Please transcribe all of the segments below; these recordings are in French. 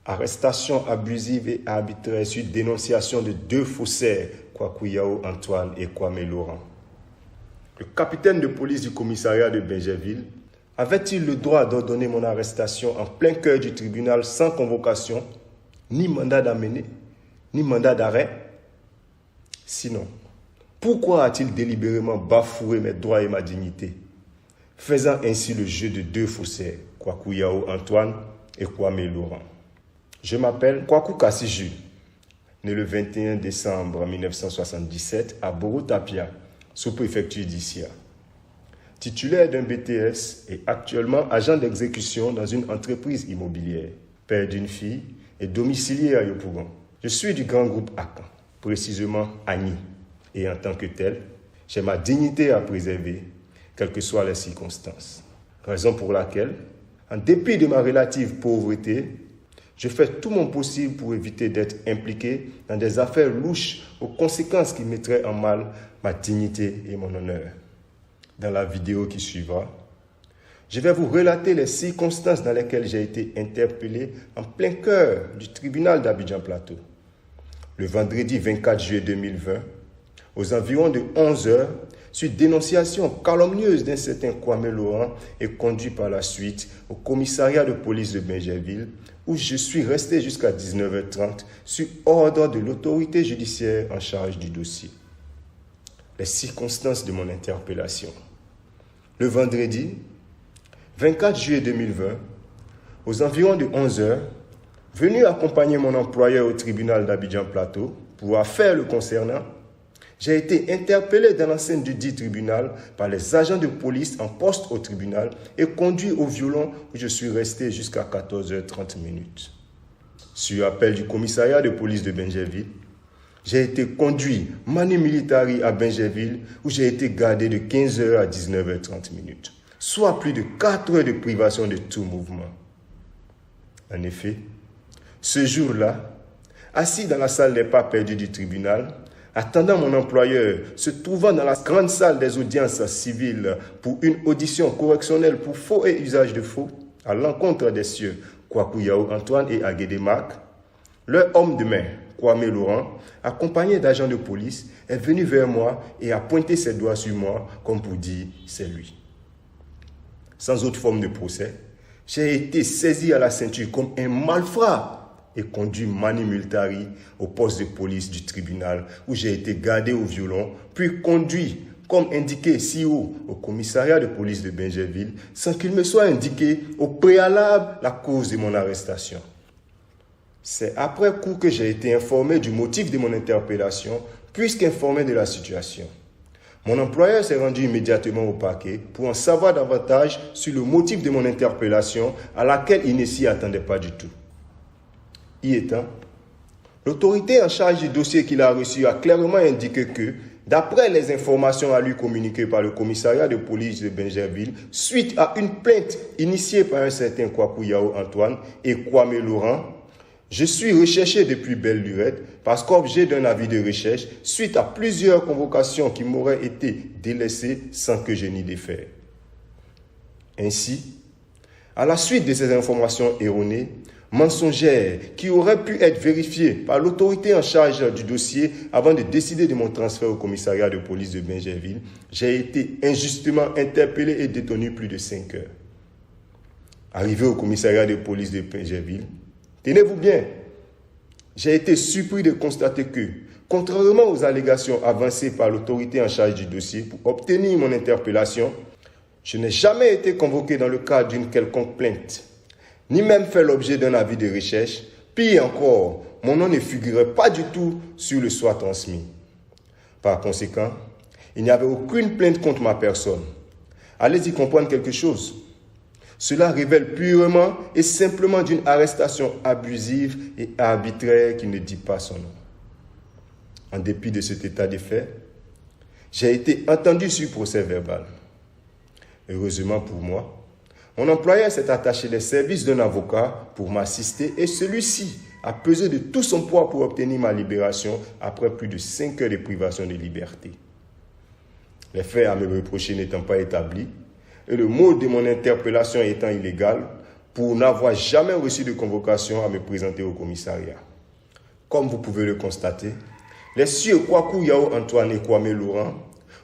Arrestation abusive et arbitraire suite dénonciation de 2 faussaires, Kwaku Yao Antoine et Kwame Laurent. Le capitaine de police du commissariat de Bingerville avait-il le droit d'ordonner mon arrestation en plein cœur du tribunal sans convocation, ni mandat d'amener, ni mandat d'arrêt? Sinon, pourquoi a-t-il délibérément bafoué mes droits et ma dignité, faisant ainsi le jeu de 2 faussaires, Kwaku Yao Antoine et Kwame Laurent? Je m'appelle Kwaku Kassi Jules, né le 21 décembre 1977 à Borotapia, sous-préfecture d'Issia. Titulaire d'un BTS et actuellement agent d'exécution dans une entreprise immobilière, père d'une fille et domicilié à Yopougon. Je suis du grand groupe Akan, précisément Agni, et en tant que tel, j'ai ma dignité à préserver, quelles que soient les circonstances. Raison pour laquelle, en dépit de ma relative pauvreté, je fais tout mon possible pour éviter d'être impliqué dans des affaires louches aux conséquences qui mettraient en mal ma dignité et mon honneur. Dans la vidéo qui suivra, je vais vous relater les circonstances dans lesquelles j'ai été interpellé en plein cœur du tribunal d'Abidjan Plateau. Le vendredi 24 juillet 2020, aux environs de 11 h, suite dénonciation calomnieuse d'un certain Kwame Laurent et conduit par la suite au commissariat de police de Bingerville, où je suis resté jusqu'à 19 h 30 sur ordre de l'autorité judiciaire en charge du dossier. Les circonstances de mon interpellation. Le vendredi 24 juillet 2020, aux environs de 11 h, venu accompagner mon employeur au tribunal d'Abidjan Plateau pour affaires le concernant, j'ai été interpellé dans l'enceinte du dit tribunal par les agents de police en poste au tribunal et conduit au violon où je suis resté jusqu'à 14 h 30. Sur appel du commissariat de police de Bingerville, j'ai été conduit manu militari à Bingerville où j'ai été gardé de 15 h à 19 h 30, soit plus de 4 heures de privation de tout mouvement. En effet, ce jour-là, assis dans la salle des pas perdus du tribunal, attendant mon employeur, se trouvant dans la grande salle des audiences civiles pour une audition correctionnelle pour faux et usage de faux, à l'encontre des sieurs Kwaku Yao Antoine et Aguede Marc, leur homme de main, Kwame Laurent, accompagné d'agents de police, est venu vers moi et a pointé ses doigts sur moi comme pour dire « c'est lui ». Sans autre forme de procès, j'ai été saisi à la ceinture comme un malfrat et conduit manu militari au poste de police du tribunal où j'ai été gardé au violon, puis conduit, comme indiqué si haut, au commissariat de police de Bingerville, sans qu'il me soit indiqué au préalable la cause de mon arrestation. C'est après coup que j'ai été informé du motif de mon interpellation, puisqu'informé de la situation. Mon employeur s'est rendu immédiatement au parquet pour en savoir davantage sur le motif de mon interpellation à laquelle il ne s'y attendait pas du tout. Y étant, l'autorité en charge du dossier qu'il a reçu a clairement indiqué que, d'après les informations à lui communiquées par le commissariat de police de Bingerville, suite à une plainte initiée par un certain Kwaku Yao Antoine et Kwame Laurent, je suis recherché depuis belle lurette parce qu'objet d'un avis de recherche suite à plusieurs convocations qui m'auraient été délaissées sans que je n'y défère. Ainsi, à la suite de ces informations erronées, mensongères, qui auraient pu être vérifiées par l'autorité en charge du dossier avant de décider de mon transfert au commissariat de police de Bingerville, j'ai été injustement interpellé et détenu plus de 5 heures. Arrivé au commissariat de police de Bingerville, tenez-vous bien, j'ai été surpris de constater que, contrairement aux allégations avancées par l'autorité en charge du dossier pour obtenir mon interpellation, je n'ai jamais été convoqué dans le cadre d'une quelconque plainte, ni même fait l'objet d'un avis de recherche. Pire encore, mon nom ne figurait pas du tout sur le soi transmis. Par conséquent, il n'y avait aucune plainte contre ma personne. Allez-y comprendre quelque chose. Cela révèle purement et simplement d'une arrestation abusive et arbitraire qui ne dit pas son nom. En dépit de cet état de fait, j'ai été entendu sur procès verbal. Heureusement pour moi, mon employeur s'est attaché les services d'un avocat pour m'assister et celui-ci a pesé de tout son poids pour obtenir ma libération après plus de 5 heures de privation de liberté. Les faits à me reprocher n'étant pas établis et le mot de mon interpellation étant illégal, pour n'avoir jamais reçu de convocation à me présenter au commissariat. Comme vous pouvez le constater, les sieurs Kwaku Yao Antoine et Kwame Laurent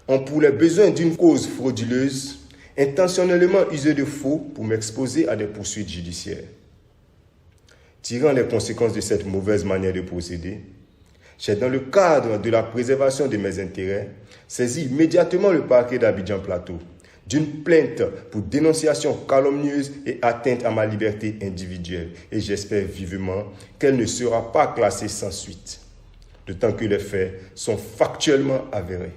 ont pour les besoins d'une cause frauduleuse intentionnellement usé de faux pour m'exposer à des poursuites judiciaires. Tirant les conséquences de cette mauvaise manière de procéder, j'ai, dans le cadre de la préservation de mes intérêts, saisi immédiatement le parquet d'Abidjan Plateau d'une plainte pour dénonciation calomnieuse et atteinte à ma liberté individuelle. Et j'espère vivement qu'elle ne sera pas classée sans suite, d'autant que les faits sont factuellement avérés.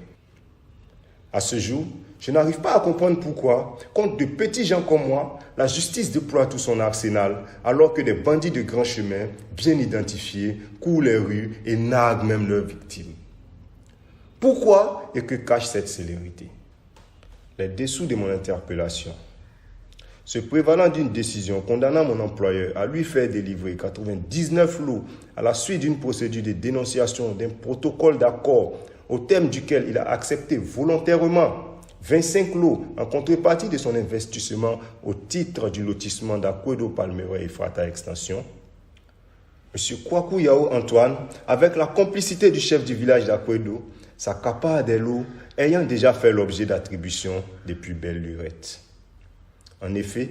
À ce jour, je n'arrive pas à comprendre pourquoi, contre de petits gens comme moi, la justice déploie tout son arsenal, alors que des bandits de grand chemin, bien identifiés, courent les rues et narguent même leurs victimes. Pourquoi et que cache cette célérité? Les dessous de mon interpellation. Se prévalant d'une décision condamnant mon employeur à lui faire délivrer 99 lots à la suite d'une procédure de dénonciation d'un protocole d'accord au terme duquel il a accepté volontairement 25 lots en contrepartie de son investissement au titre du lotissement d'Akwedo Palmera et Frata Extension, M. Kwaku Yao Antoine, avec la complicité du chef du village d'Akwedo, s'accapare des lots ayant déjà fait l'objet d'attribution depuis belle lurette. En effet,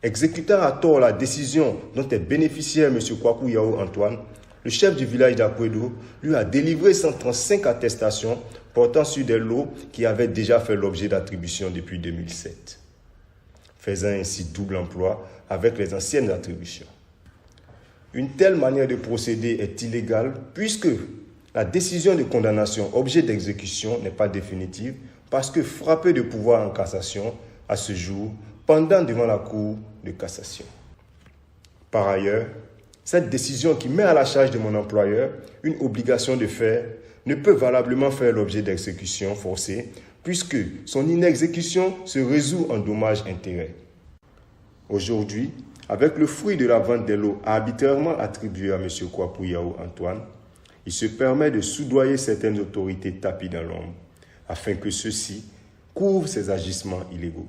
exécutant à tort la décision dont est bénéficiaire M. Kwaku Yao Antoine, le chef du village d'Akwedo lui a délivré 135 attestations portant sur des lots qui avaient déjà fait l'objet d'attribution depuis 2007, faisant ainsi double emploi avec les anciennes attributions. Une telle manière de procéder est illégale puisque la décision de condamnation objet d'exécution n'est pas définitive parce que frappée de pouvoir en cassation à ce jour pendant devant la Cour de cassation. Par ailleurs, cette décision qui met à la charge de mon employeur une obligation de faire ne peut valablement faire l'objet d'exécution forcée puisque son inexécution se résout en dommages-intérêts. Aujourd'hui, avec le fruit de la vente des lots arbitrairement attribués à M. Kwaku Yao Antoine, il se permet de soudoyer certaines autorités tapies dans l'ombre afin que ceux-ci couvrent ces agissements illégaux.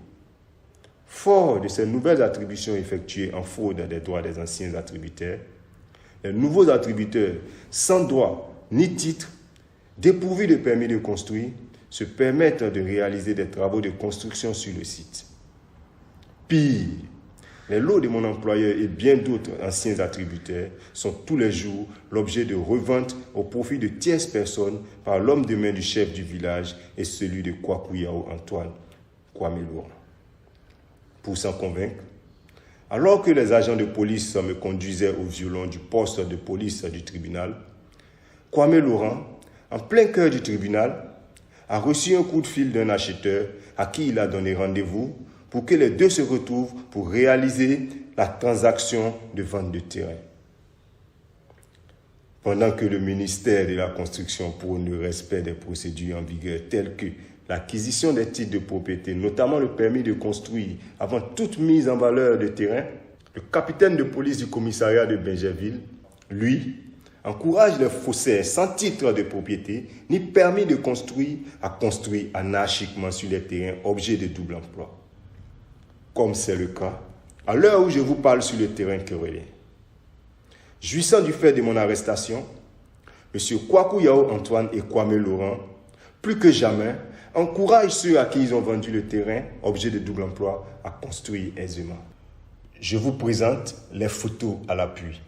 Fort de ces nouvelles attributions effectuées en fraude des droits des anciens attributaires, les nouveaux attributeurs sans droit ni titre, dépourvus de permis de construire, se permettent de réaliser des travaux de construction sur le site. Pire, les lots de mon employeur et bien d'autres anciens attributaires sont tous les jours l'objet de revente au profit de tierces personnes par l'homme de main du chef du village et celui de Kwaku Yao Antoine, Kwame Laurent. Pour s'en convaincre, alors que les agents de police me conduisaient au violon du poste de police du tribunal, Kwame Laurent, en plein cœur du tribunal, a reçu un coup de fil d'un acheteur à qui il a donné rendez-vous pour que les deux se retrouvent pour réaliser la transaction de vente de terrain. Pendant que le ministère de la Construction prône le respect des procédures en vigueur telles que l'acquisition des titres de propriété, notamment le permis de construire avant toute mise en valeur de terrain, le capitaine de police du commissariat de Benjerville, lui, encourage les faussaires sans titre de propriété ni permis de construire à construire anarchiquement sur les terrains objets de double emploi. Comme c'est le cas à l'heure où je vous parle sur le terrain querellé. Jouissant du fait de mon arrestation, M. Kwaku Yao Antoine et Kwame Laurent, plus que jamais, encouragent ceux à qui ils ont vendu le terrain, objet de double emploi, à construire aisément. Je vous présente les photos à l'appui.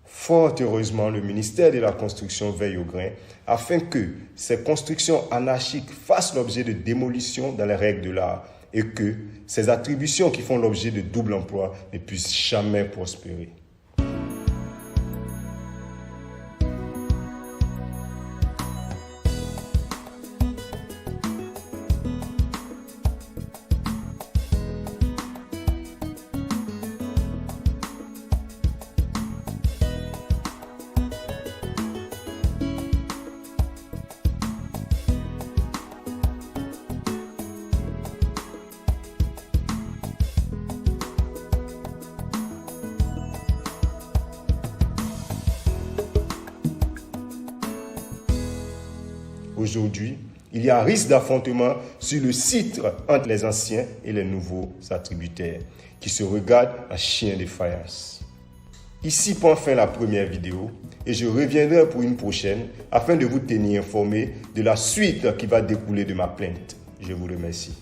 Fort heureusement, le ministère de la Construction veille au grain afin que ces constructions anarchiques fassent l'objet de démolition dans les règles de l'art et que ces attributions qui font l'objet de double emploi ne puissent jamais prospérer. Aujourd'hui, il y a risque d'affrontement sur le site entre les anciens et les nouveaux attributaires qui se regardent en chiens de faïence. Ici prend fin la première vidéo et je reviendrai pour une prochaine afin de vous tenir informé de la suite qui va découler de ma plainte. Je vous remercie.